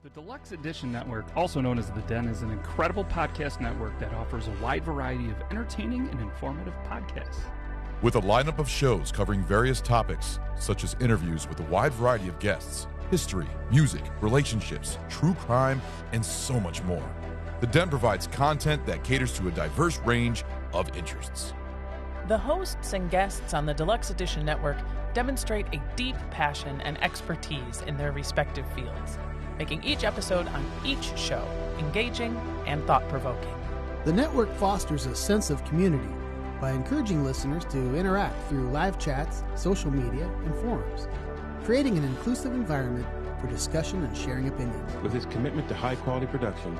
The Deluxe Edition Network, also known as The Den, is an incredible podcast network that offers a wide variety of entertaining and informative podcasts. With a lineup of shows covering various topics, such as interviews with a wide variety of guests, history, music, relationships, true crime, and so much more. The Den provides content that caters to a diverse range of interests. The hosts and guests on the Deluxe Edition Network demonstrate a deep passion and expertise in their respective fields, making each episode on each show engaging and thought-provoking. The network fosters a sense of community by encouraging listeners to interact through live chats, social media, and forums, creating an inclusive environment for discussion and sharing opinions. With its commitment to high-quality production,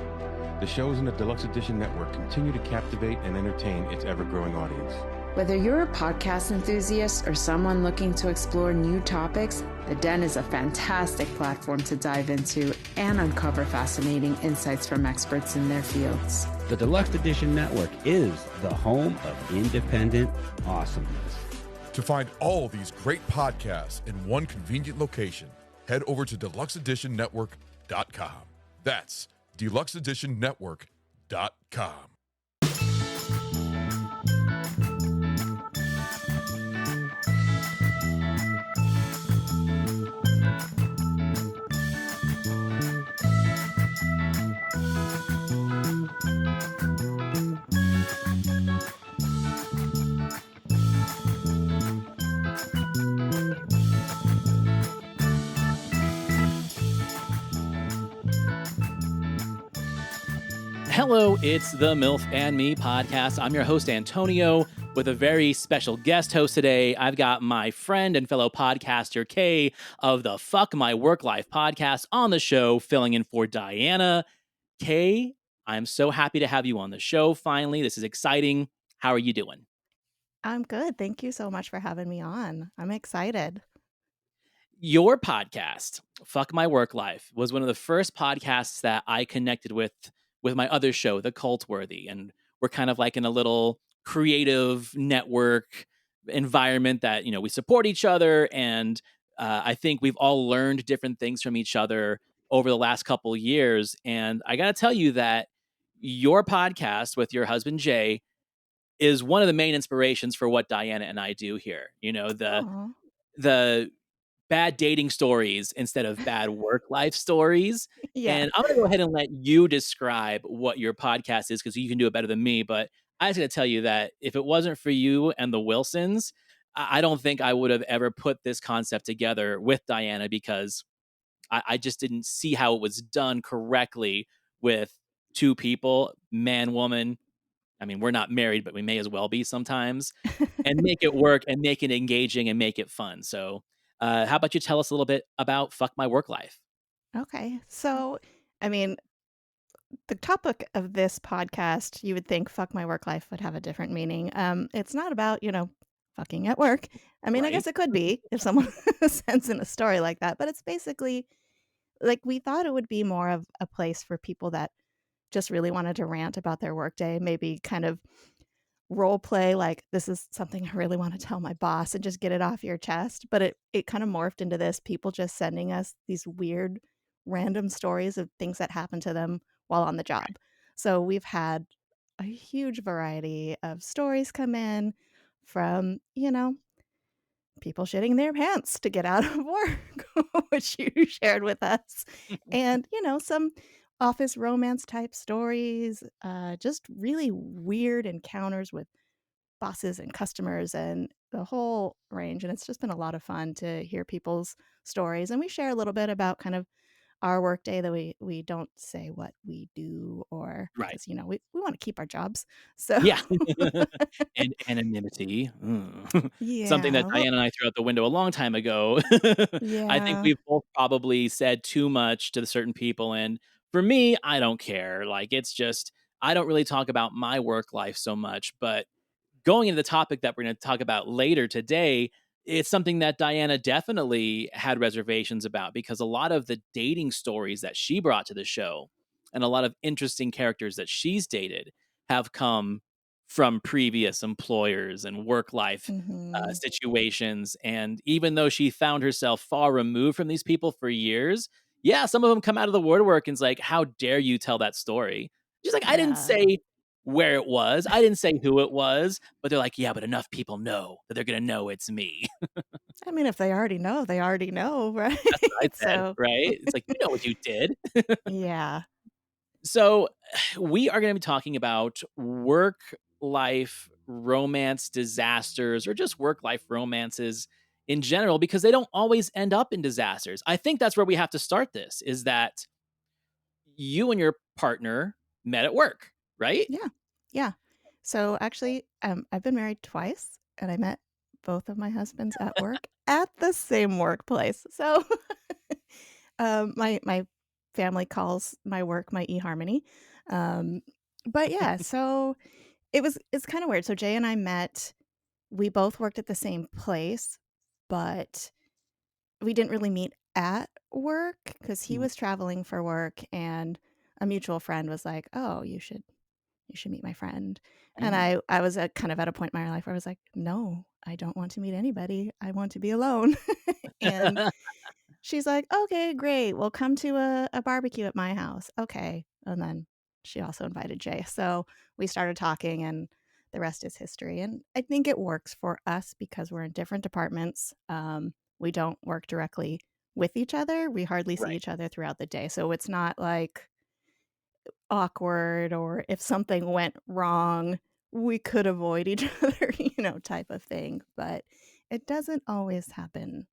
the shows in the Deluxe Edition Network continue to captivate and entertain its ever-growing audience. Whether you're a podcast enthusiast or someone looking to explore new topics, The Den is a fantastic platform to dive into and uncover fascinating insights from experts in their fields. The Deluxe Edition Network is the home of independent awesomeness. To find all these great podcasts in one convenient location, head over to deluxeeditionnetwork.com. That's deluxeeditionnetwork.com. Hello, it's the Milf and Me podcast. I'm your host, Antonio, with a very special guest host today. I've got my friend and fellow podcaster, Kay, of the Fuck My Work Life podcast on the show, filling in for Diana. Kay, I'm so happy to have you on the show finally. This is exciting. How are you doing? I'm good. Thank you so much for having me on. I'm excited. Your podcast, Fuck My Work Life, was one of the first podcasts that I connected with my other show, The Cultworthy. And we're kind of like in a little creative network environment that, you know, we support each other. And I think we've all learned different things from each other over the last couple of years. And I got to tell you that your podcast with your husband, Jay, is one of the main inspirations for what Diana and I do here. You know, the bad dating stories instead of bad work life stories. Yeah. And I'm going to go ahead and let you describe what your podcast is because you can do it better than me. But I was going to tell you that if it wasn't for you and the Wilsons, I don't think I would have ever put this concept together with Diana because I just didn't see how it was done correctly with two people, man, woman. I mean, we're not married, but we may as well be sometimes, and make it work and make it engaging and make it fun. So how about you tell us a little bit about Fuck My Work Life? Okay. So, I mean, the topic of this podcast, you would think Fuck My Work Life would have a different meaning. It's not about, fucking at work. I mean, I guess it could be if someone sends in a story like that, but it's basically like we thought it would be more of a place for people that just really wanted to rant about their workday, maybe kind of role play like this is something I really want to tell my boss and just get it off your chest. But it kind of morphed into this, people just sending us these weird random stories of things that happened to them while on the job. So we've had a huge variety of stories come in from, people shitting their pants to get out of work, which you shared with us. And, some office romance type stories, just really weird encounters with bosses and customers and the whole range. And it's just been a lot of fun to hear people's stories. And we share a little bit about kind of our work day that we don't say what we do or because, we want to keep our jobs. So yeah. And anonymity. Yeah. Something that Diana and I threw out the window a long time ago. Yeah. I think we've both probably said too much to certain people. And for me, I don't care. Like, it's just, I don't really talk about my work life so much. But going into the topic that we're going to talk about later today, it's something that Diana definitely had reservations about because a lot of the dating stories that she brought to the show and a lot of interesting characters that she's dated have come from previous employers and work life situations. And even though she found herself far removed from these people for years, yeah, some of them come out of the woodwork and it's like, how dare you tell that story? She's like, I didn't Yeah. say where it was. I didn't say who it was. But they're like, yeah, but enough people know that they're going to know it's me. I mean, if they already know, they already know, right? That's what I said, So, right? It's like, you know what you did. yeah. So, we are going to be talking about work life romance disasters or just work life romances in general because they don't always end up in disasters. I think that's where we have to start this is that you and your partner met at work, right? Yeah. Yeah. So actually, I've been married twice and I met both of my husbands at work at the same workplace. So my family calls my work my eHarmony. Um, but yeah, so it's kind of weird. So Jay and I met, we both worked at the same place, but we didn't really meet at work because he Mm. was traveling for work and a mutual friend was like, "Oh, you should meet my friend." And Oh. I was at kind of at a point in my life where I was like, "No, I don't want to meet anybody. I want to be alone." And she's like, "Okay, great. Well, come to a barbecue at my house." Okay. And then she also invited Jay. So we started talking and the rest is history. And I think it works for us because we're in different departments. We don't work directly with each other. We hardly see Right. each other throughout the day. So it's not like awkward or if something went wrong, we could avoid each other, type of thing. But it doesn't always happen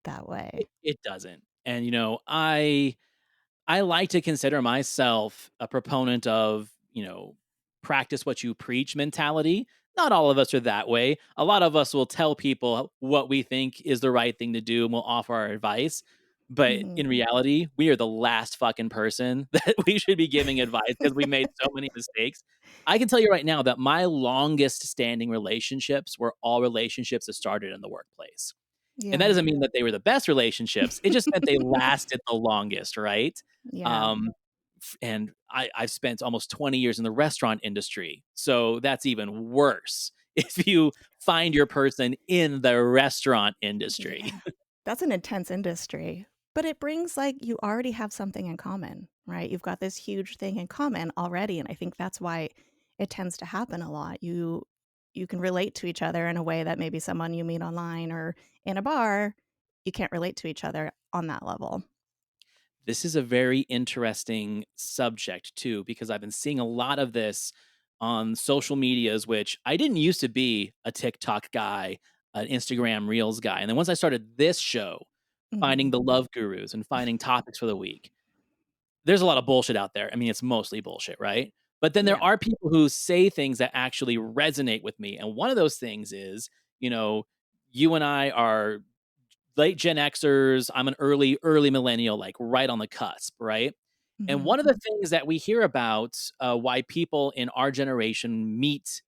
that way. It doesn't. And I like to consider myself a proponent of, practice what you preach mentality. Not all of us are that way. A lot of us will tell people what we think is the right thing to do and we'll offer our advice. But Hmm. in reality, we are the last fucking person that we should be giving advice because we made so many mistakes. I can tell you right now that my longest standing relationships were all relationships that started in the workplace. And that Yeah. doesn't mean that they were the best relationships. It just meant they lasted the longest, right? Yeah. Um, and I've spent almost 20 years in the restaurant industry. So that's even worse if you find your person in the restaurant industry. Yeah. That's an intense industry, but it brings like you already have something in common, right? You've got this huge thing in common already, and I think that's why it tends to happen a lot. You can relate to each other in a way that maybe someone you meet online or in a bar, you can't relate to each other on that level. This is a very interesting subject too, because I've been seeing a lot of this on social medias, which I didn't used to be a TikTok guy, an Instagram Reels guy. And then once I started this show, finding Mhm. the love gurus and finding topics for the week, there's a lot of bullshit out there. I mean, it's mostly bullshit, right? But then there Yeah. are people who say things that actually resonate with me. And one of those things is, you know, you and I are late Gen Xers. I'm an early millennial, like right on the cusp, right? And Mhm. one of the things that we hear about why people in our generation meet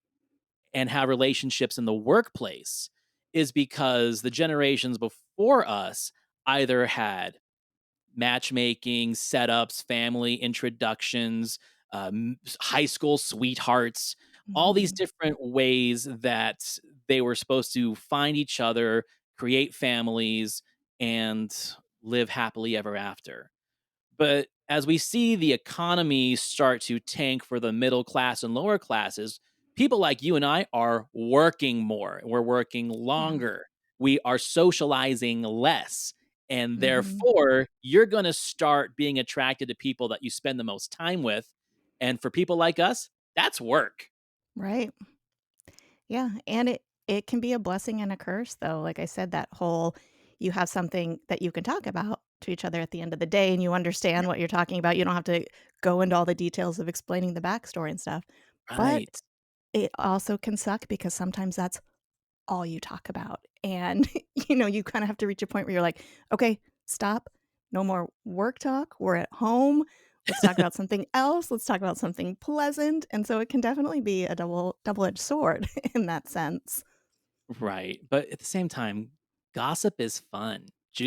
and have relationships in the workplace is because the generations before us either had matchmaking, setups, family introductions, high school sweethearts, all these Mhm. different ways that they were supposed to find each other, create families, and live happily ever after. But as we see the economy start to tank for the middle class and lower classes, people like you and I are working more. We're working Yeah. longer. We are socializing less. And Mhm. therefore, you're going to start being attracted to people that you spend the most time with. And for people like us, that's work. Right. Yeah, and it can be a blessing and a curse though. Like I said, that whole you have something that you can talk about to each other at the end of the day and you understand what you're talking about. You don't have to go into all the details of explaining the backstory and stuff. But Right. it also can suck because sometimes that's all you talk about. And you kind of have to reach a point where you're like, "Okay, stop. No more work talk. We're at home. Let's talk about something else. Let's talk about something pleasant." And so it can definitely be a double-edged sword in that sense. Right, but at the same time, gossip is fun.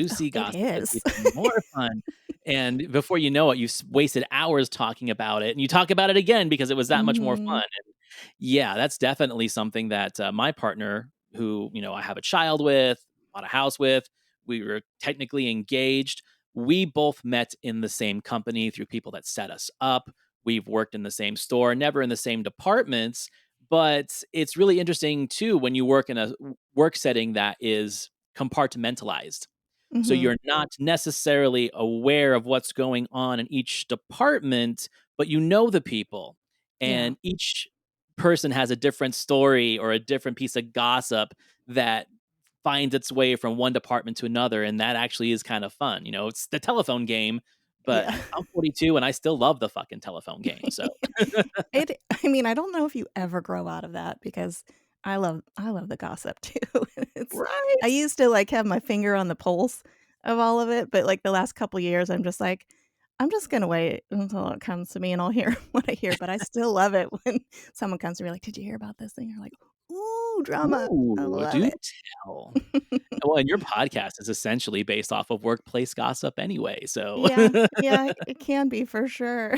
Oh, Juicy it gossip is is. even more fun, and before you know it, you've wasted hours talking about it, and you talk about it again because it was that much more Mhm. fun, and yeah, that's definitely something that, my partner, who, I have a child with, bought a house with, we were technically engaged, we both met in the same company through people that set us up. We've worked in the same store, never in the same departments, but it's really interesting too when you work in a work setting that is compartmentalized. So Mm-hmm. you're not necessarily aware of what's going on in each department, but you know the people. Yeah. And each person has a different story or a different piece of gossip that finds its way from one department to another, and that actually is kind of fun. It's the telephone game, but Yeah. I'm 42 and I still love the fucking telephone game. So I mean, I don't know if you ever grow out of that because I love the gossip too. It's I right. used to like have my finger on the pulse of all of it, but like the last couple years I'm just like I'm just gonna wait until it comes to me and I'll hear what I hear. But I still love it when someone comes to me like, "Did you hear about this thing?" You're like, "Ooh, drama." I Ooh, love do it. tell. Well, and your podcast is essentially based off of workplace gossip anyway. So Yeah, yeah, it can be for sure.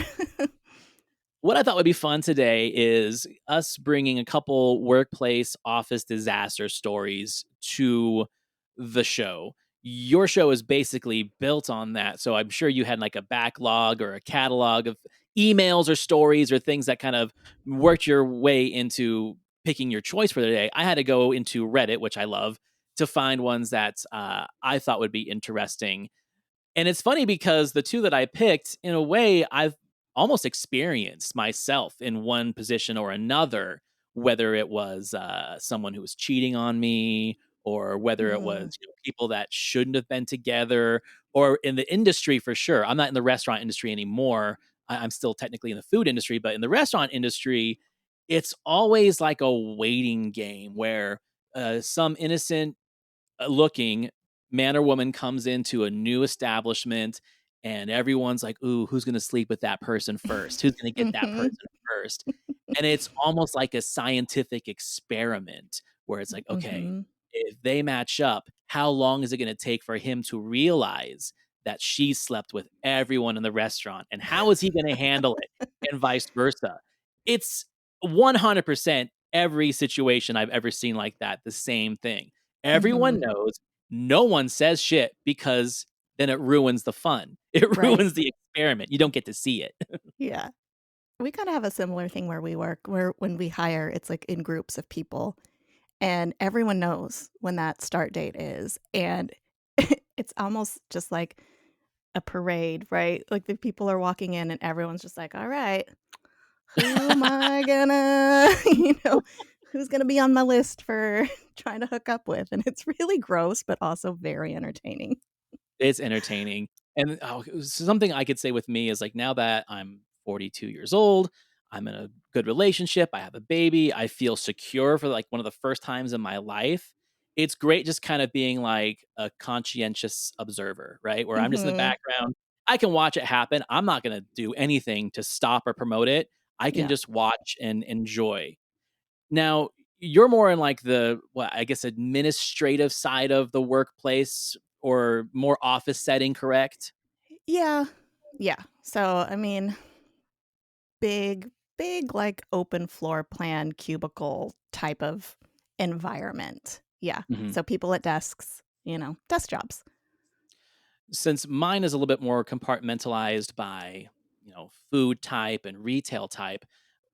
what I thought would be fun today is us bringing a couple workplace office disaster stories to the show. Your show is basically built on that. So I'm sure you had like a backlog or a catalog of emails or stories or things that kind of worked your way into picking your choice for the day. I had to go into Reddit, which I love, to find ones that I thought would be interesting. And it's funny because the 2 that I picked, in a way, I've almost experienced myself in one position or another, whether it was, someone who was cheating on me or whether it Mm, was, people that shouldn't have been together or in the industry for sure. I'm not in the restaurant industry anymore. I'm still technically in the food industry, but in the restaurant industry, it's always like a waiting game where, some innocent looking man or woman comes into a new establishment and everyone's like, "Ooh, who's gonna sleep with that person first? Who's gonna get that mhm, person first?" And it's almost like a scientific experiment where it's like, "Okay, mhm. if they match up, how long is it gonna take for him to realize that she slept with everyone in the restaurant, and how is he gonna handle it?" And vice versa. It's 100% every situation I've ever seen like that, the same thing. Everyone Mhm. knows, no one says shit because then it ruins the fun. It Right. ruins the experiment. You don't get to see it. Yeah. We kinda have a similar thing where we work, where when we hire, it's, like, in groups of people, and everyone knows when that start date is, and it's almost just like a parade, right? Like, the people are walking in, and everyone's just like, "Alright, who am I gonna" "who's gonna be on my list for trying to hook up with?" And it's really gross, but also very entertaining. It's entertaining. And, something I could say with me is, like, now that I'm 42 years old, I'm in a good relationship, I have a baby, I feel secure for, like, one of the first times in my life. It's great just kind of being, like, a conscientious observer, right? Where I'm just in the Mhm. background. I can watch it happen. I'm not gonna do anything to stop or promote it. I can Yeah. just watch and enjoy. Now, you're more in like the what I guess administrative side of the workplace or more office setting, correct? Yeah. Yeah. So, I mean, big, like, open floor plan cubicle type of environment. Yeah. Mhm. So people at desks, desk jobs. Since mine is a little bit more compartmentalized by, food type and retail type,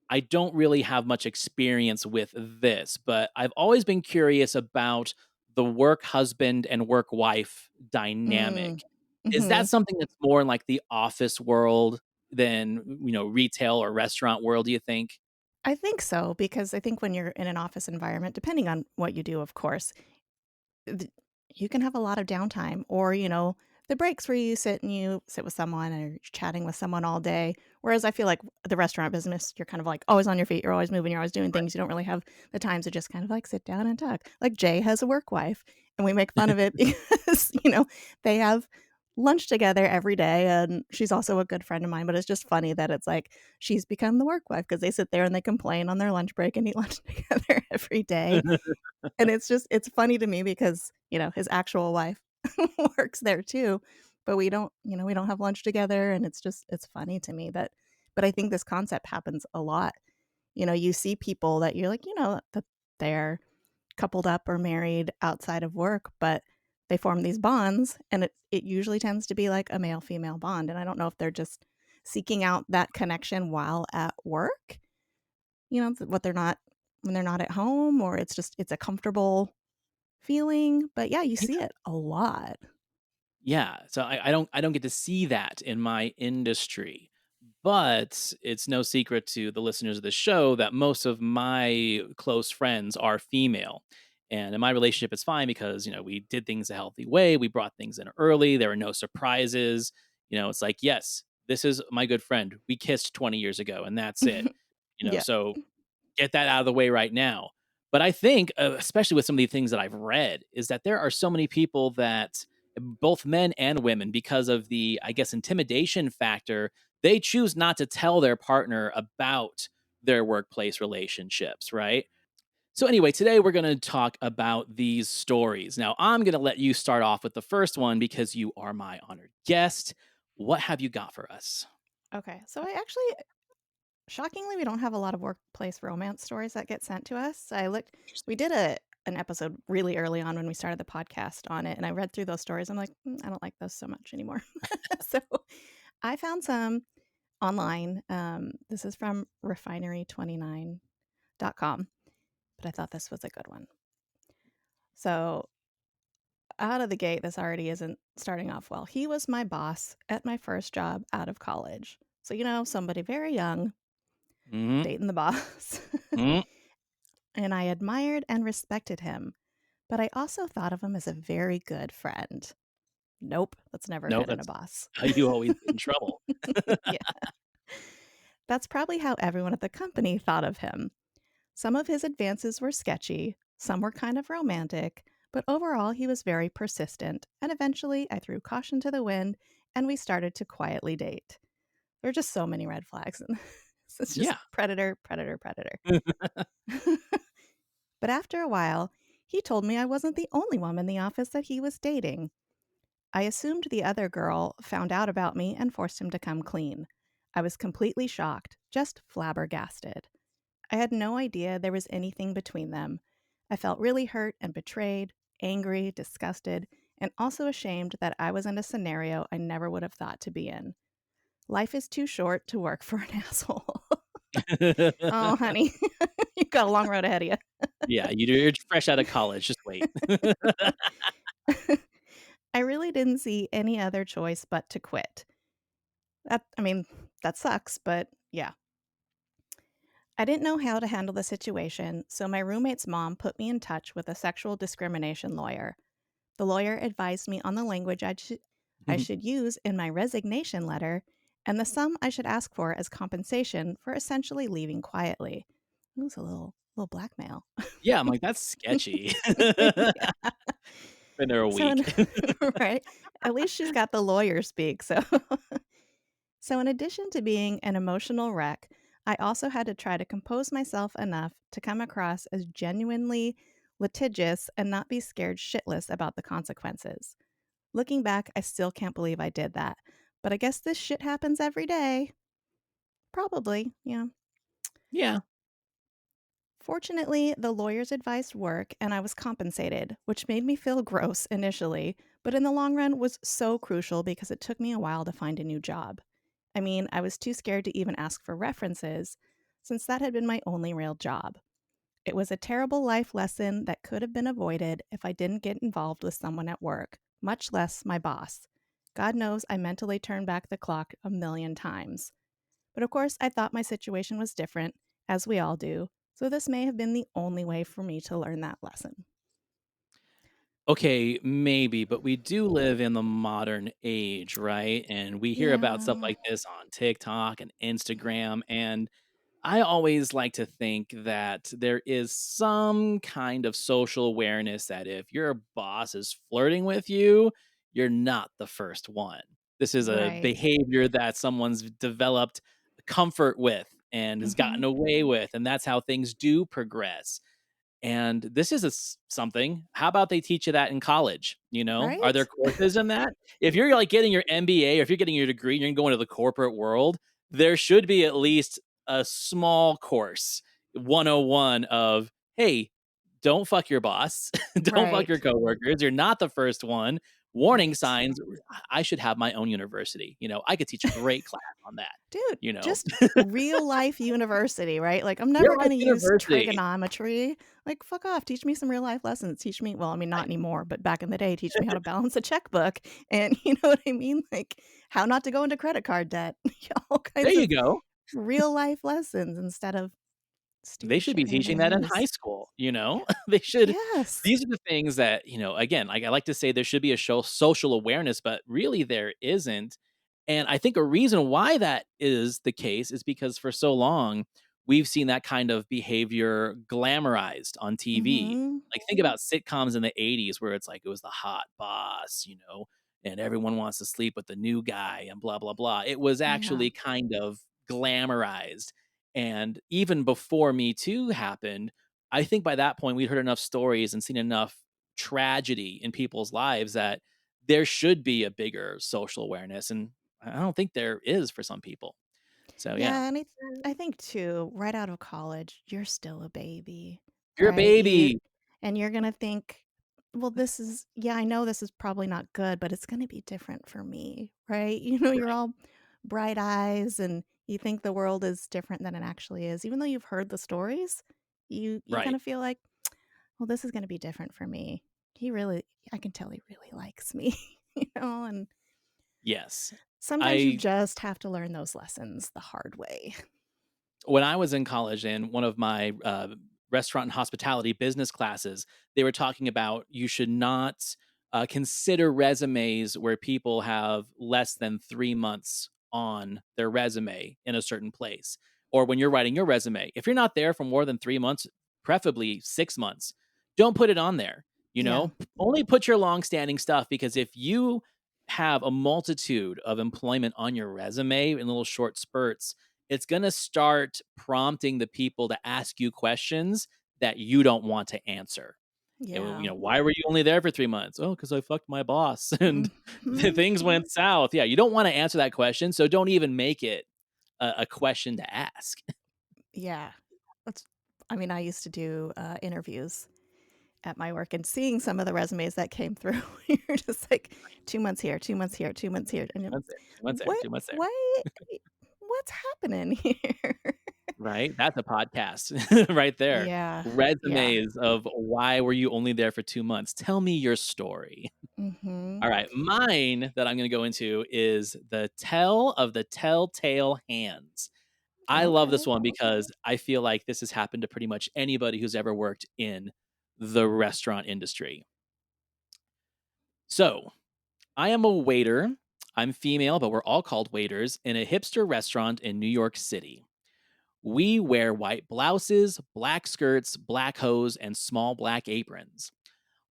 I don't really have much experience with this, but I've always been curious about the work husband and work wife Mm. dynamic. Is that Mhm. something that's more in like the office world than, retail or restaurant world, do you think? I think so, because I think when you're in an office environment, depending on what you do, of course, th you can have a lot of downtime or, the breaks where you sit with someone or you're chatting with someone all day. Whereas I feel like the restaurant business, you're kind of like always on your feet, you're always moving, you're always doing things. You don't really have the time to just kind of like sit down and talk. Like Jay has a work wife and we make fun of it because, they have lunch together every day and she's also a good friend of mine, but it's just funny that it's like she's become the work wife because they sit there and they complain on their lunch break and eat lunch together every day. And it's funny to me because, his actual wife works there too, but we don't have lunch together, and it's funny to me but I think this concept happens a lot. You see people that you're like, that they're coupled up or married outside of work, but they form these bonds, and it usually tends to be like a male-female bond. And I don't know if they're just seeking out that connection while at work, what they're not when they're not at home, or it's a comfortable feeling. But yeah, you see it a lot. Yeah, so I don't get to see that in my industry, but it's no secret to the listeners of the show that most of my close friends are female. And in my relationship, it's fine because, we did things a healthy way. We brought things in early. There were no surprises. It's like, yes, this is my good friend. We kissed 20 years ago and that's it. Yeah. So get that out of the way right now. But I think, especially with some of the things that I've read, is that there are so many people that both men and women, because of the, I guess, intimidation factor, they choose not to tell their partner about their workplace relationships, right? So, anyway, today we're going to talk about these stories. Now, I'm going to let you start off with the first one because you are my honored guest. What have you got for us? Okay. So shockingly, we don't have a lot of workplace romance stories that get sent to us. We did an episode really early on when we started the podcast on it, and I read through those stories. I'm like, I don't like those so much anymore. So I found some online. This is from refinery29.com, but I thought this was a good one. So out of the gate, this already isn't starting off well. He was my boss at my first job out of college. So, somebody very young Mm-hmm. dating the boss. Mm-hmm. And I admired and respected him, but I also thought of him as a very good friend. Nope, that's never No, good in a that's boss. how you always get in trouble. Yeah. That's probably how everyone at the company thought of him. Some of his advances were sketchy, some were kind of romantic, but overall he was very persistent, and eventually I threw caution to the wind and we started to quietly date. There are just so many red flags. It's just Yeah. predator, predator, predator. But after a while, he told me I wasn't the only one in the office that he was dating. I assumed the other girl found out about me and forced him to come clean. I was completely shocked, just flabbergasted. I had no idea there was anything between them. I felt really hurt and betrayed, angry, disgusted, and also ashamed that I was in a scenario I never would have thought to be in. Life is too short to work for an asshole. Oh, honey, you've got a long road ahead of you. Yeah, you're fresh out of college. Just wait. I really didn't see any other choice but to quit. That sucks, but yeah. I didn't know how to handle the situation, so my roommate's mom put me in touch with a sexual discrimination lawyer. The lawyer advised me on the language I should use in my resignation letter and the sum I should ask for as compensation for essentially leaving quietly. It was a little blackmail. Yeah, I'm like, that's sketchy. Yeah. Been there a So, week. right? At least she's got the lawyer speak. So in addition to being an emotional wreck, I also had to try to compose myself enough to come across as genuinely litigious and not be scared shitless about the consequences. Looking back, I still can't believe I did that. But I guess this shit happens every day. Probably, yeah. Yeah. Fortunately, the lawyer's advice worked and I was compensated, which made me feel gross initially, but in the long run was so crucial because it took me a while to find a new job. I was too scared to even ask for references, since that had been my only real job. It was a terrible life lesson that could have been avoided if I didn't get involved with someone at work, much less my boss. God knows I mentally turned back the clock a million times. But of course, I thought my situation was different, as we all do, so this may have been the only way for me to learn that lesson. Okay, maybe, but we do live in the modern age, right? And we hear about stuff Yeah, like this on TikTok and Instagram. And I always like to think that there is some kind of social awareness that if your boss is flirting with you, you're not the first one. This is a right. behavior that someone's developed comfort with and has Mm-hmm. gotten away with. And that's how things do progress. And this is something. How about they teach you that in college? Are there Right? courses in that? If you're like getting your MBA or if you're getting your degree and you're going to the corporate world, there should be at least a small course 101 of, hey, don't fuck your boss. Don't fuck your Right. coworkers. You're not the first one. Warning Right. signs. I should have my own university. I could teach a great class on that. Dude, You know, just real life university, right? Like, I'm real never life going to use university. trigonometry. Like, fuck off. Teach me some real life lessons. Teach me, well, I mean, not anymore, but back in the day, teach me how to balance a checkbook. And you know what I mean? Like, how not to go into credit card debt. All There kinds you of go. real life lessons instead of They stupid should shit be we have in teaching the that in news. high school. They should. Yes. These are the things that, again, like I like to say there should be a social awareness, but really there isn't. And I think a reason why that is the case is because for so long we've seen that kind of behavior glamorized on TV. Mm-hmm. Like think about sitcoms in the 80s where it's like it was the hot boss, and everyone wants to sleep with the new guy and blah blah blah. It was Yeah. actually kind of glamorized. And even before Me Too happened, I think by that point we'd heard enough stories and seen enough tragedy in people's lives that there should be a bigger social awareness. And I don't think there is for some people. So yeah, Yeah, and I think too, right out of college, you're still a baby, you're a right? baby. And you're gonna think, well, yeah, I know this is probably not good, but it's gonna be different for me, right? You're Right. all bright eyes and you think the world is different than it actually is. Even though you've heard the stories, you kind Right. of feel like, well, this is gonna be different for me. I can tell he really likes me, and Yes. sometimes you I just have to learn those lessons the hard way. When I was in college in one of my restaurant and hospitality business classes, they were talking about you should not consider resumes where people have less than 3 months on their resume in a certain place. Or when you're writing your resume, if you're not there for more than 3 months, preferably 6 months, don't put it on there. Yeah. Only put your long-standing stuff because if you have a multitude of employment on your resume in little short spurts, it's going to start prompting the people to ask you questions that you don't want to answer. Yeah. Why were you only there for 3 months? Oh, because I fucked my boss and Mhm. things went south. Yeah, you don't want to answer that question. So don't even make it a question to ask. Yeah. That's I mean, I used to do, interviews at my work and seeing some of the resumes that came through, you're just like, 2 months here, 2 months here, 2 months here, and 2 months there, 2 months there, what 2 months there. what what's happening here? Right? That's a podcast right there. Yeah. Yeah. Resumes of why were you only there for 2 months? Tell me your story. Mhm. All right, mine that I'm gonna go into is the tell of the telltale hands. I love this Okay. one because I feel like this has happened to pretty much anybody who's ever worked in the restaurant industry. So, I am a waiter. I'm female, but we're all called waiters in a hipster restaurant in New York City. We wear white blouses, black skirts, black hose, and small black aprons.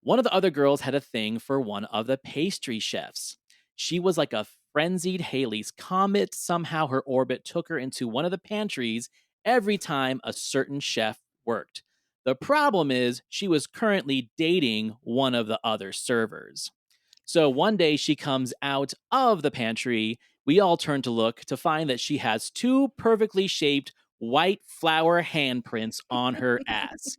One of the other girls had a thing for one of the pastry chefs. She was like a frenzied Halley's Comet. Somehow her orbit took her into one of the pantries every time a certain chef worked. The problem is, she was currently dating one of the other servers. So one day she comes out of the pantry. We all turn to look to find that she has two perfectly shaped white flower handprints on her ass.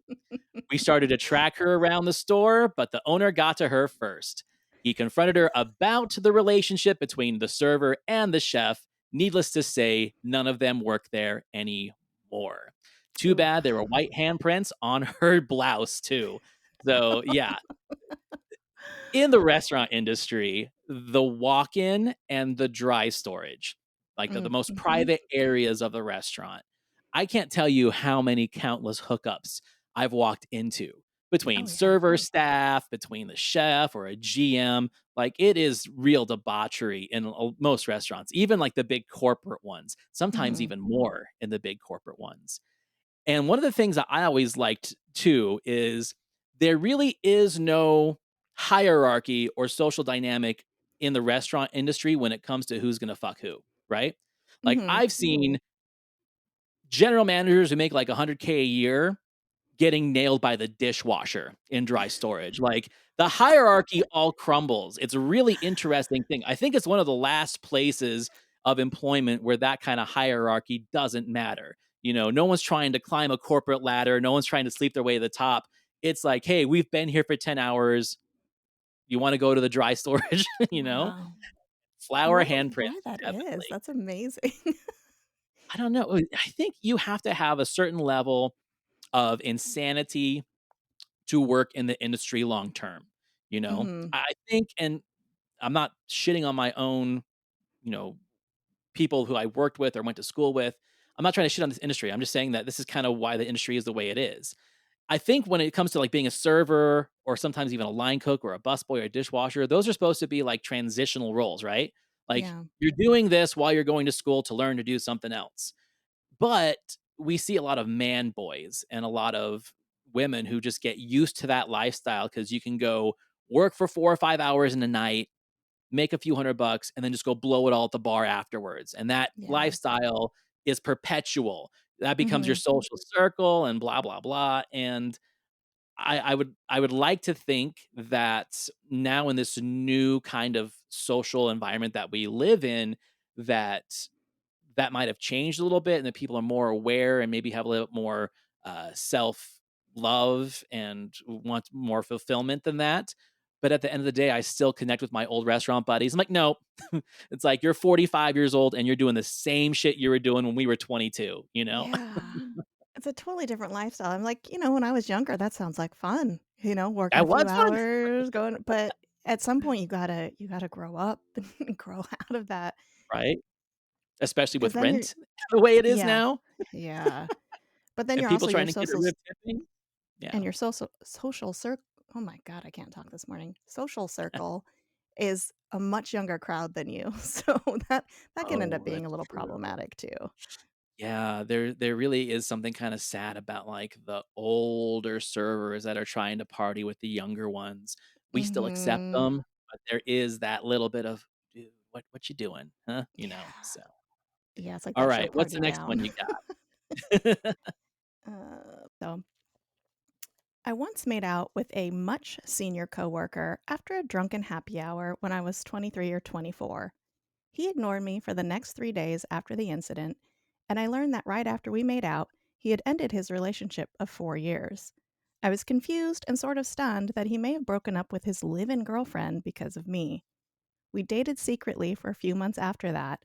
We started to track her around the store, but the owner got to her first. He confronted her about the relationship between the server and the chef. Needless to say, none of them work there anymore. Too Ooh. bad there were white handprints on her blouse, too. So, yeah, in the restaurant industry, the walk in and the dry storage, like the most Mhm. private areas of the restaurant, I can't tell you how many countless hookups I've walked into between Oh, yeah. server staff, between the chef or a GM. Like it is real debauchery in most restaurants, even like the big corporate ones, sometimes Mhm. even more in the big corporate ones. And one of the things that I always liked too is there really is no hierarchy or social dynamic in the restaurant industry when it comes to who's going to fuck who, right? Like Mhm. I've seen general managers who make like 100K a year getting nailed by the dishwasher in dry storage. Like the hierarchy all crumbles. It's a really interesting thing. I think it's one of the last places of employment where that kind of hierarchy doesn't matter. No one's trying to climb a corporate ladder. No one's trying to sleep their way to the top. It's like, hey, we've been here for 10 hours. You want to go to the dry storage, Wow. I flower wonder handprints, why that is. definitely. That's amazing. I don't know. I think you have to have a certain level of insanity to work in the industry long term. Mhm. I think, and I'm not shitting on my own, you know, people who I worked with or went to school with. I'm not trying to shit on this industry. I'm just saying that this is kind of why the industry is the way it is. I think when it comes to like being a server or sometimes even a line cook or a busboy or a dishwasher, those are supposed to be like transitional roles, right? Like Yeah. you're doing this while you're going to school to learn to do something else. But we see a lot of man boys and a lot of women who just get used to that lifestyle because you can go work for 4 or 5 hours in a night, make a few $100 and then just go blow it all at the bar afterwards. And that Yeah. lifestyle is perpetual. That becomes your Mhm. social circle and blah blah blah. And I would like to think that now in this new kind of social environment that we live in, that that might have changed a little bit and that people are more aware and maybe have a little bit more self love and want more fulfillment than that. But at the end of the day, I still connect with my old restaurant buddies. I'm like, no, it's like you're 45 years old and you're doing the same shit you were doing when we were 22, you know? Yeah. It's a totally different lifestyle. I'm like, when I was younger, that sounds like fun, working a That few was fun, hours, but at some point you gotta grow up and grow out of that right? Especially because with then you're rent the way it is yeah. now Yeah. But then and you're people also trying your to get a social rib tipping. Yeah. and your social circle. Oh my god, I can't talk this morning. Social circle is a much younger crowd than you. So that can end up Oh, being a that's little true. problematic too. Yeah, there really is something kinda sad about, like, the older servers that are trying to party with the younger ones. We still accept Mhm. them, but there is that little bit of, "Dude, what you doing, huh?" Yeah. So, Yeah, it's like that show alright, what's the Party next one Down. you got? So I once made out with a much senior coworker after a drunken happy hour when I was 23 or 24. He ignored me for the next 3 days after the incident, and I learned that right after we made out, he had ended his relationship of 4 years. I was confused and sort of stunned that he may have broken up with his live in girlfriend because of me. We dated secretly for a few months after that.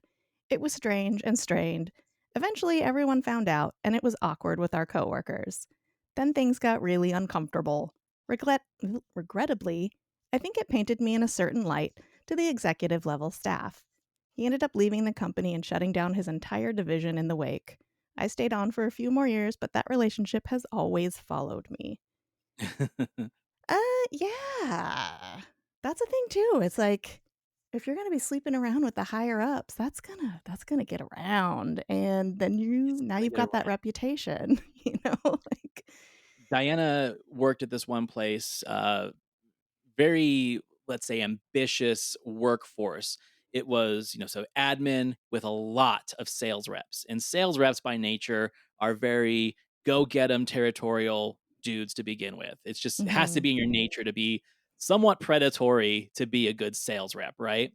It was strange and strained. Eventually, everyone found out, and it was awkward with our coworkers. Then things got really uncomfortable. Regrettably, I think it painted me in a certain light to the executive level staff. He ended up leaving the company and shutting down his entire division in the wake. I stayed on for a few more years, but that relationship has always followed me. Uh, yeah. That's a thing too. It's like if you're gonna be sleeping around with the higher ups, that's gonna get around, and then It's now gonna you've get got that around. reputation, like Diana worked at this one place, very, let's say, ambitious workforce. It was, so admin with a lot of sales reps. And sales reps by nature are very go get 'em territorial dudes to begin with. It has to Mhm. be in your nature to be somewhat predatory to be a good sales rep, right?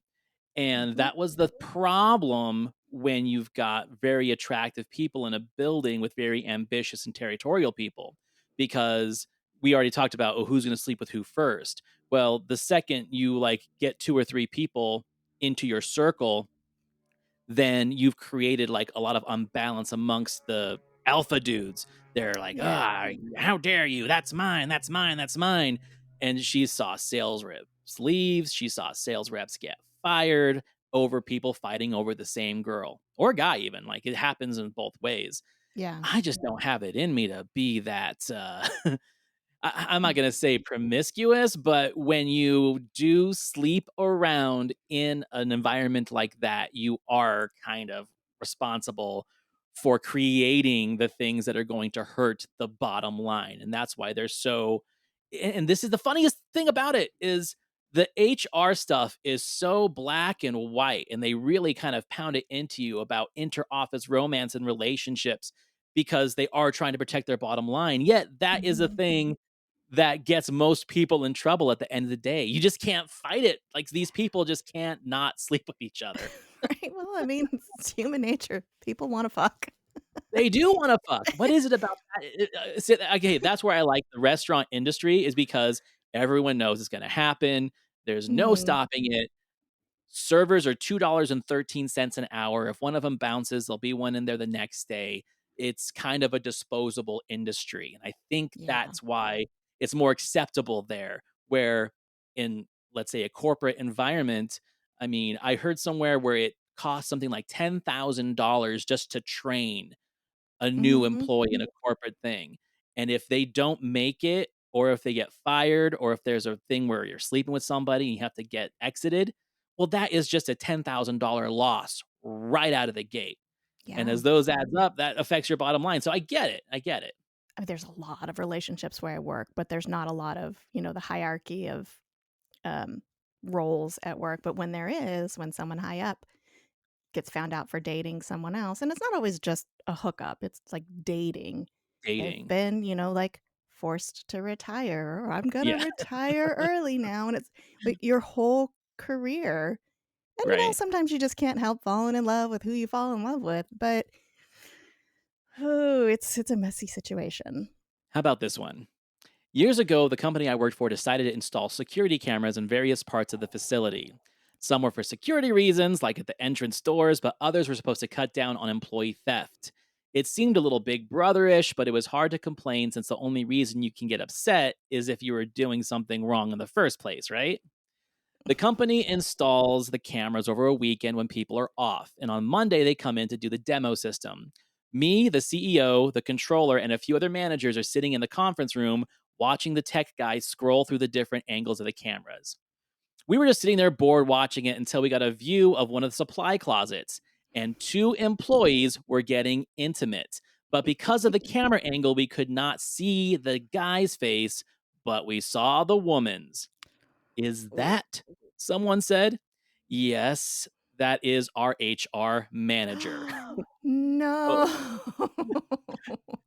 And Mhm. that was the problem when you've got very attractive people in a building with very ambitious and territorial people, because we already talked about, oh, who's going to sleep with who first. Well, the second you like get two or three people into your circle, then you've created like a lot of unbalance amongst the alpha dudes. They're like, Yeah. ah, how dare you? That's mine. That's mine. That's mine. And she saw sales reps leaves. She saw sales reps get fired over people fighting over the same girl or guy, even. Like it happens in both ways. Yeah. I just don't have it in me to be that I'm not gonna say promiscuous, but when you do sleep around in an environment like that, you are kind of responsible for creating the things that are going to hurt the bottom line, and that's why they're so and this is the funniest thing about it is the HR stuff is so black and white, and they really kind of pound it into you about inter-office romance and relationships because they are trying to protect their bottom line, yet that is a Mhm. thing that gets most people in trouble at the end of the day. You just can't fight it. Like these people just can't not sleep with each other. Right, well, I mean, it's human nature. People wanna fuck. They do want to fuck. What is it about that? Okay, that's where I like the restaurant industry, is because everyone knows it's going to happen. There's no Mhm. stopping it. Servers are $2.13 an hour. If one of them bounces, there'll be one in there the next day. It's kind of a disposable industry. And I think Yeah. that's why it's more acceptable there. Where in, let's say, a corporate environment, I mean, I heard somewhere where it costs something like $10,000 just to train a new Mhm. employee in a corporate thing. And if they don't make it, or if they get fired, or if there's a thing where you're sleeping with somebody and you have to get exited, well, that is just a $10,000 loss right out of the gate. And Yeah. as those adds up, that affects your bottom line. So I get it. I get it. I mean, there's a lot of relationships where I work, but there's not a lot of, the hierarchy of um, roles at work. But when there is, when someone high up gets found out for dating someone else, and it's not always just a hookup, it's like dating. They've Dating. been, like forced to retire, or I'm gonna Yeah. retire early now. And it's like your whole career. And Right. sometimes you just can't help falling in love with who you fall in love with. But oh, it's a messy situation. How about this one? Years ago, the company I worked for decided to install security cameras in various parts of the facility. Some were for security reasons, like at the entrance doors, but others were supposed to cut down on employee theft. It seemed a little big brotherish, but it was hard to complain since the only reason you can get upset is if you were doing something wrong in the first place, right? The company installs the cameras over a weekend when people are off, and on Monday they come in to do the demo system. Me, the CEO, the controller, and a few other managers are sitting in the conference room watching the tech guys scroll through the different angles of the cameras. We were just sitting there bored watching it until we got a view of one of the supply closets, and two employees were getting intimate. But because of the camera angle, we could not see the guy's face, but we saw the woman's. Is that? Someone said. Yes, that is our HR manager. No.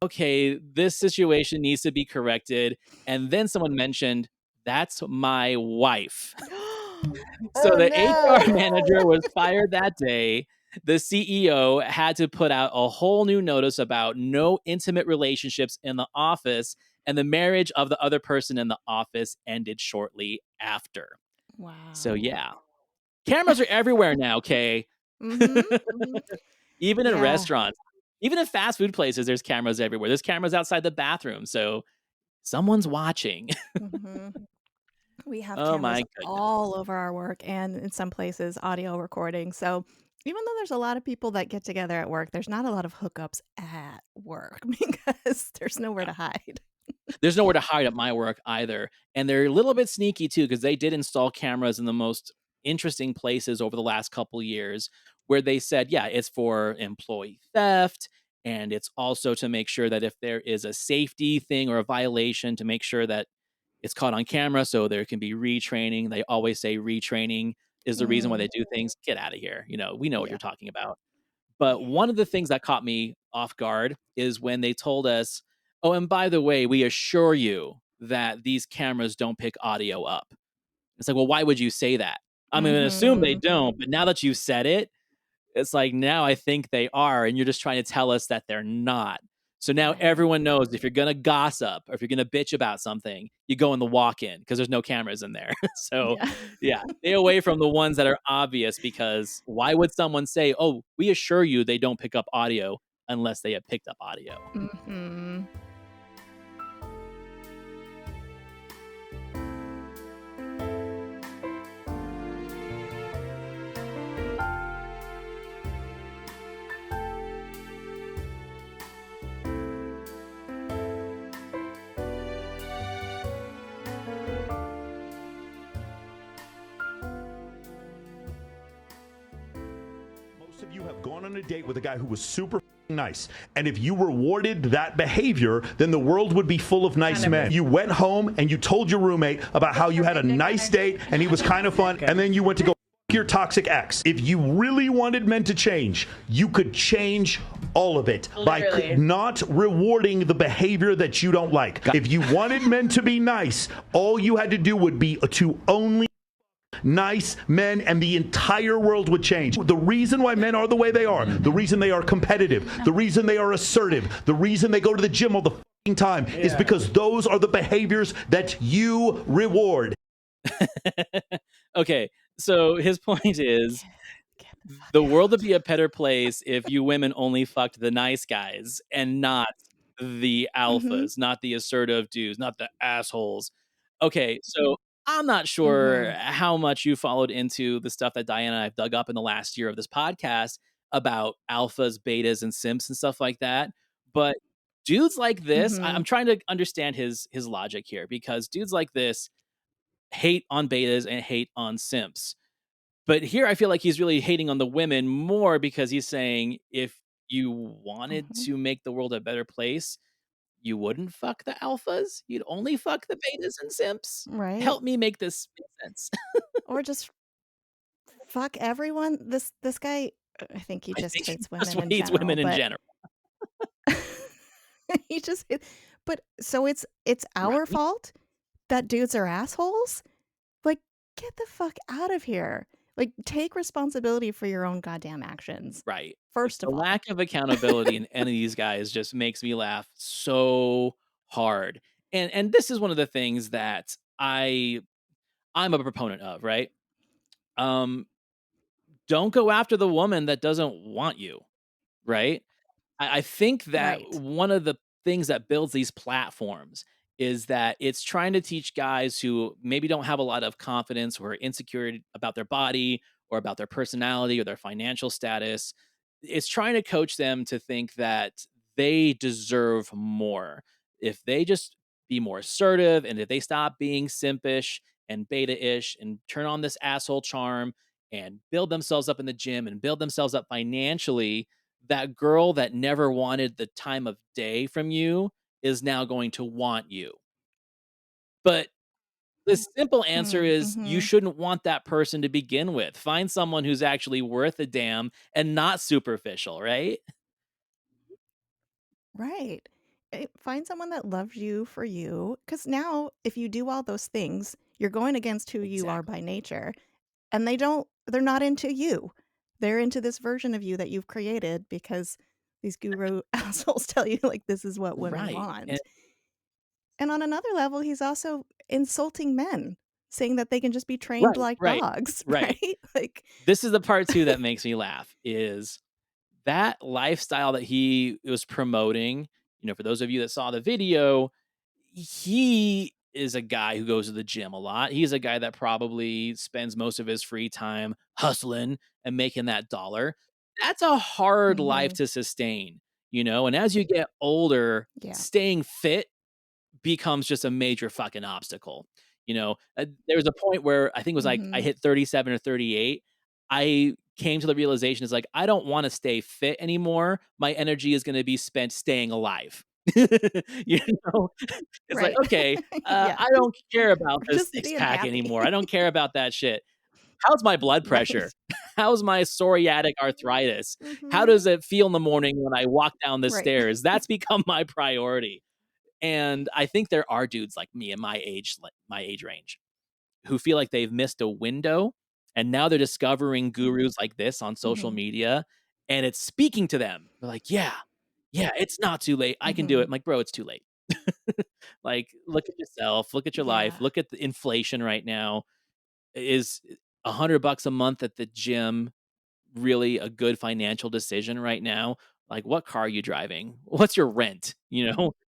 Okay, this situation needs to be corrected. And then someone mentioned, that's my wife. So Oh the HR no. manager was fired that day. The CEO had to put out a whole new notice about no intimate relationships in the office, and the marriage of the other person in the office ended shortly after. So, Wow. yeah, cameras are everywhere now, Kay. Mhm. Mhm. Even in Yeah. restaurants, even in fast food places, there's cameras everywhere. There's cameras outside the bathroom, so someone's watching. Mhm. We have Oh cameras my goodness. all over our work, and in some places audio recording. So even though there's a lot of people that get together at work, there's not a lot of hookups at work because there's nowhere to hide. There's nowhere to hide at my work either. And they're a little bit sneaky too, because they did install cameras in the most interesting places over the last couple years where they said, yeah, it's for employee theft. And it's also to make sure that if there is a safety thing or a violation, to make sure that it's caught on camera so there can be retraining. They always say retraining is the reason why Mm, they do things. Get out of here. We know what yeah. you're talking about. But Yeah. one of the things that caught me off guard is when they told us, oh, and by the way, we assure you that these cameras don't pick audio up. It's like, well, why would you say that? I'm going to assume they Mhm. don't, but now that you've said it, it's like, now I think they are, and you're just trying to tell us that they're not. So now Right. everyone knows if you're going to gossip or if you're going to bitch about something, you go in the walk-in because there's no cameras in there. So, Yeah. yeah, stay away from the ones that are obvious, because why would someone say, "Oh, we assure you they don't pick up audio," unless they have picked up audio? Mhm. Most of you have gone on a date with a guy who was super nice. And if you rewarded that behavior, then the world would be full of nice men. You went home and you told your roommate about how you had a nice date and he was kind of fun, and then you went to go f your toxic ex. If you really wanted men to change, you could change all of it by not rewarding the behavior that you don't like. If you wanted men to be nice, all you had to do would be to only nice men, and the entire world would change. The reason why men are the way they are, the reason they are competitive, the reason they are assertive, the reason they go to the gym all the fucking time is because those are the behaviors that you reward. Okay, so his point is the world would be a better place if you women only fucked the nice guys and not the Mm-hmm. alphas, not the assertive dudes, not the assholes. Okay, so I'm not sure Mm-hmm. how much you followed into the stuff that Diana and I've dug up in the last year of this podcast about alphas, betas, and simps and stuff like that. But dudes like this, Mm-hmm. I'm trying to understand his logic here because dudes like this hate on betas and hate on simps. But here I feel like he's really hating on the women more because he's saying if you wanted Mm-hmm. to make the world a better place, you wouldn't fuck the alphas. You'd only fuck the betas and simps. Right. Help me make this make sense. Or just fuck everyone. This guy, I think he I just think he hates just women in hates general, women in but general. he just but so it's our Right. fault that dudes are assholes? Like, get the fuck out of here. Like, take responsibility for your own goddamn actions. Right. Like, First the of all. lack of accountability in any of these guys just makes me laugh so hard. And this is one of the things that I'm a proponent of, right? Um, don't go after the woman that doesn't want you, right? I think that Right. one of the things that builds these platforms is that it's trying to teach guys who maybe don't have a lot of confidence or are insecure about their body or about their personality or their financial status. It's trying to coach them to think that they deserve more. If they just be more assertive and if they stop being simpish and beta ish and turn on this asshole charm and build themselves up in the gym and build themselves up financially, that girl that never wanted the time of day from you is now going to want you. But the simple answer is you Mm-hmm. shouldn't want that person to begin with. Find someone who's actually worth a damn and not superficial, right? Right. Find someone that loves you for you. Because now, if you do all those things, you're going against who you are Exactly. by nature. And they're not into you. They're into this version of you that you've created because these guru assholes tell you, like, this is what women Right. And want. And on another level, he's also insulting men, saying that they can just be trained right, like right, dogs, right. right? Like, This is the part too that makes me laugh is that lifestyle that he was promoting, for those of you that saw the video, he is a guy who goes to the gym a lot. He's a guy that probably spends most of his free time hustling and making that dollar. That's a hard life hmm to sustain, and as you get older, yeah. staying fit becomes just a major fucking obstacle. There was a point where I think it was like I hmm hit 37 or 38. I came to the realization is like I don't want to stay fit anymore. My energy is going to be spent staying alive. you know, it's like Right. okay, yeah. I don't care about this Just six being pack happy. anymore. I don't care about that shit. How's my blood pressure? right. How's my psoriatic arthritis? How hmm does it feel in the morning when I walk down the Right. stairs? That's become my priority. And I think there are dudes like me in my age range, who feel like they've missed a window, and now they're discovering gurus like this on social hmm media, and it's speaking to them. They're like, "Yeah, yeah, it's not too late. I can do it." hmm I'm like, "Bro, it's too late." Like, look at yourself, look at your life, Yeah. look at the inflation right now. Is $100 a month at the gym really a good financial decision right now? Like, what car are you driving? What's your rent?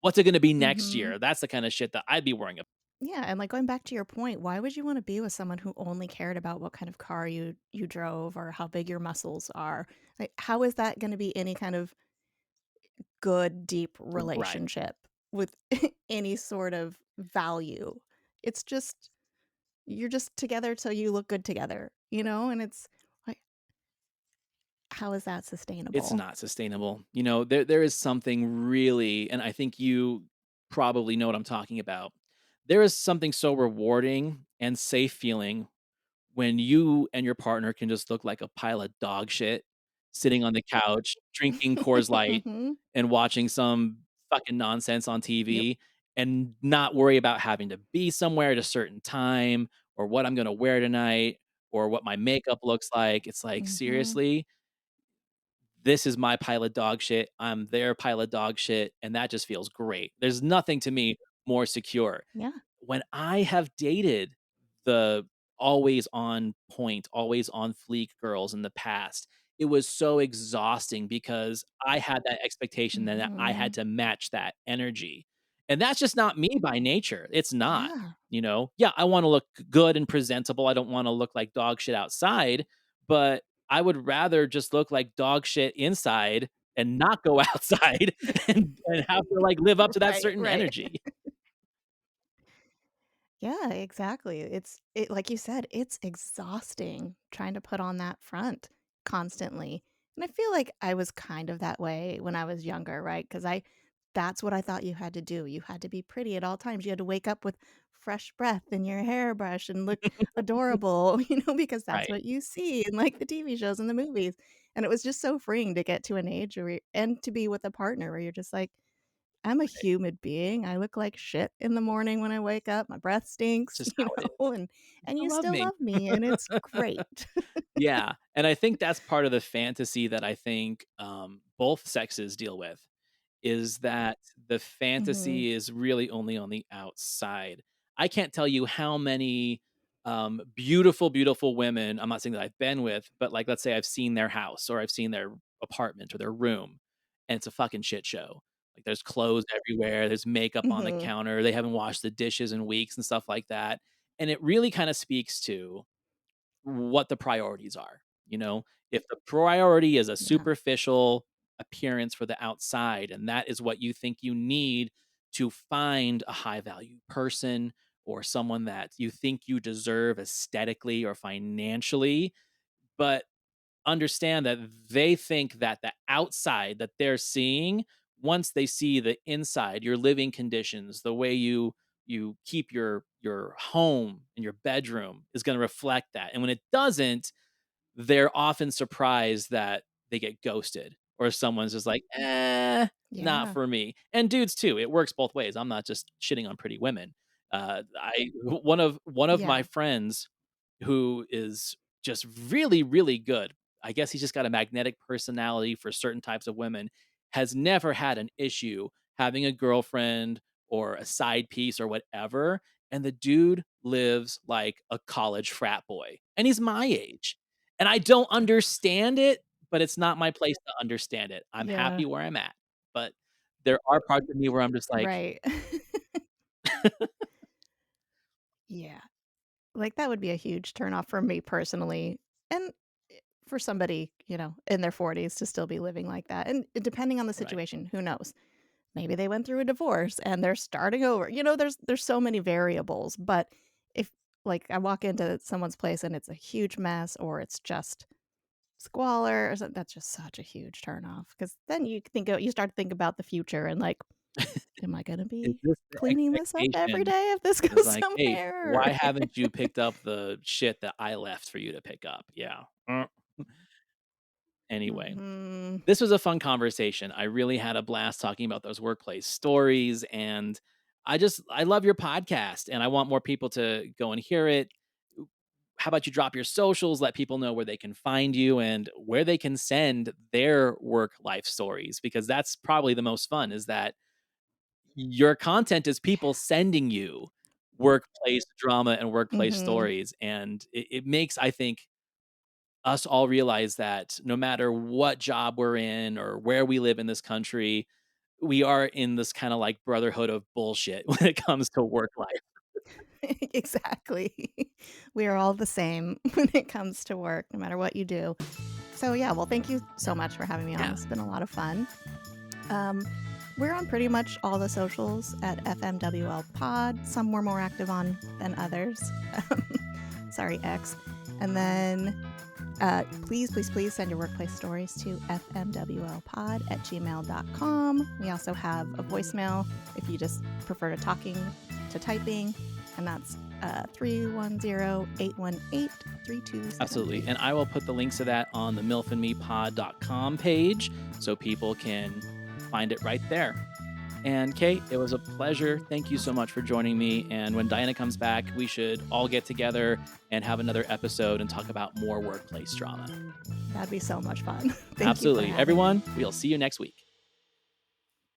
What's it gonna be next hmm year? That's the kinda shit that I'd be worrying about. Yeah, and like going back to your point, why would you want to be with someone who only cared about what kind of car you drove or how big your muscles are? Like, how is that going to be any kind of good, deep Right. relationship with any sort of value? It's just you're just together so you look good together, And it's like, how is that It's sustainable? not sustainable. There is something really, and I think you probably know what I'm talking about. There is something so rewarding and safe feeling when you and your partner can just look like a pile of dog shit sitting on the couch, drinking Coors Light hmm and watching some fucking nonsense on Yep. TV and not worry about having to be somewhere at a certain time or what I'm going to wear tonight or what my makeup looks like. It's like, Mm-hmm. seriously, this is my pile of dog shit. I'm their pile of dog shit. And that just feels great. There's nothing to me more secure. Yeah. When I have dated the always on point, always on fleek girls in the past, it was so exhausting because I had that expectation that I Mm-hmm. had to match that energy. And that's just not me by nature. It's not, Yeah. Yeah, I want to look good and presentable. I don't want to look like dog shit outside, but I would rather just look like dog shit inside and not go outside and have to like live up to that Right, certain right. energy. Yeah, exactly. It like you said, it's exhausting trying to put on that front constantly. And I feel like I was kind of that way when I was younger, right? Because I that's what I thought you had to do. You had to be pretty at all times. You had to wake up with fresh breath in your hairbrush and look adorable, because that's Right. what you see in like the TV shows and the movies. And it was just so freeing to get to an age and to be with a partner where you're just like, I'm a human being. I look like shit in the morning when I wake up. My breath It's stinks, just how it is. and Still you love still me. love me, and it's great. Yeah, and I think that's part of the fantasy that I think, both sexes deal with, is that the Mhm. fantasy is really only on the outside. I can't tell you how many, beautiful, beautiful women, I'm not saying that I've been with, but, like, let's say I've seen their house or I've seen their apartment or their room, and it's a fucking shit show. Like, there's clothes everywhere, there's makeup on the Mhm. counter, they haven't washed the dishes in weeks and stuff like that, and it really kinda speaks to what the priorities are, you know? If the priority is a Yeah. superficial appearance for the outside, and that is what you think you need to find a high value person or someone that you think you deserve aesthetically or financially, but understand that they think that the outside that they're seeing, once they see the inside, your living conditions, the way you keep your home and your bedroom is going to reflect that. And when it doesn't, they're often surprised that they get ghosted or someone's just like, not Yeah. for me. And dudes too, it works both ways. I'm not just shitting on pretty women. I one of my Yeah. friends who is just really, really good. I guess he's just got a magnetic personality for certain types of women, has never had an issue having a girlfriend or a side piece or whatever. And the dude lives like a college frat boy. And he's my age. And I don't understand it, but it's not my place to understand it. I'm Yeah. happy where I'm at. But there are parts of me where I'm just like, Right. Yeah. Like, that would be a huge turnoff for me personally, and for somebody, in their 40s to still be living like that, and depending on the right. situation, who knows? Maybe they went through a divorce and they're starting over. There's so many variables, but if, like, I walk into someone's place and it's a huge mess or it's just squalor or something, that's just such a huge turnoff. Because then you start to think about the future and, like, am I gonna Is be this the cleaning this up every expectation? day if this Is goes like, "Hey, somewhere? why haven't you picked up the shit that I left for you to pick up?" Yeah. Anyway, Mhm. this was a fun conversation. I really had a blast talking about those workplace stories, and I love your podcast, and I want more people to go and hear it. How about you drop your socials, let people know where they can find you and where they can send their work life stories, because that's probably the most fun, is that your content is people sending you workplace drama and workplace Mhm. stories, and it makes, I think, us all realize that no matter what job we're in or where we live in this country, we are in this kind of like brotherhood of bullshit when it comes to work life. Exactly. We are all the same when it comes to work, no matter what you do. So, yeah, well, thank you so much for having me on. Yeah. It's been a lot of fun. Um, we're on pretty much all the socials at FMWL Pod. Some we're more active on than others. Sorry, X. And then please, please, please send your workplace stories to fmwlpod@gmail.com. We also have a voicemail if you just prefer to talking to typing, and that's 310-818-3273. Absolutely. And I will put the links to that on the milfandmepod.com page so people can find it right there. And Kate, it was a pleasure. Thank you so much for joining me. And when Diana comes back, we should all get together and have another episode and talk about more workplace drama. That'd be so much fun. Thank Absolutely. you for having Everyone, me. we'll see you next week.